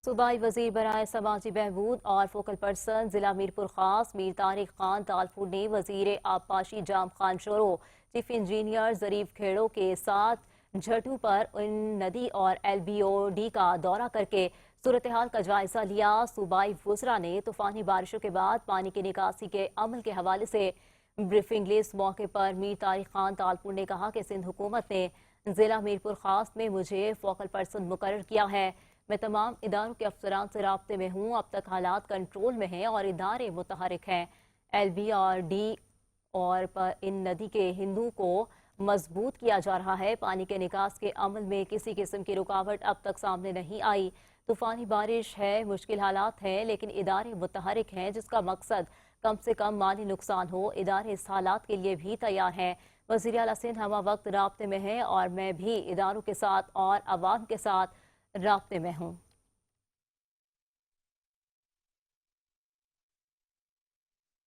सूबाई वजीर बराए समाजी बहबूद और फोकल पर्सन जिला मीरपुर खास मीर तारिक खान तालपुर ने वजीर आबपाशी जाम खान शोरो, चीफ इंजीनियर जरीफ खेड़ो के साथ झटू पर इन नदी और LBOD का दौरा करके सूरत हाल का जायजा लिया। सूबाई वज़रा ने तूफानी बारिशों के बाद पानी की निकासी के अमल के हवाले से ब्रीफिंग ली। इस मौके पर मीर तारिक खान तालपुर ने कहा कि सिंध हुकूमत ने जिला मीरपुर खास में मुझे फोकल पर्सन मुकर्रर किया है। मैं तमाम इदारों के अफसरान से राब्ते में हूँ। अब तक हालात कंट्रोल में हैं और इदारे मुतहरिक हैं। LBRD और पर इन नदी के हिंदू को मजबूत किया जा रहा है। पानी के निकास के अमल में किसी किस्म की रुकावट अब तक सामने नहीं आई। तूफानी बारिश है, मुश्किल हालात हैं, लेकिन इदारे मुतहरिक हैं, जिसका मकसद कम से कम माली नुकसान हो। इदारे इस हालात के लिए भी तैयार हैं। वज़ीर आला सिंध हमा वक्त राब्ते में है और मैं भी इदारों के साथ और अवाम के साथ राब्ते में हूँ।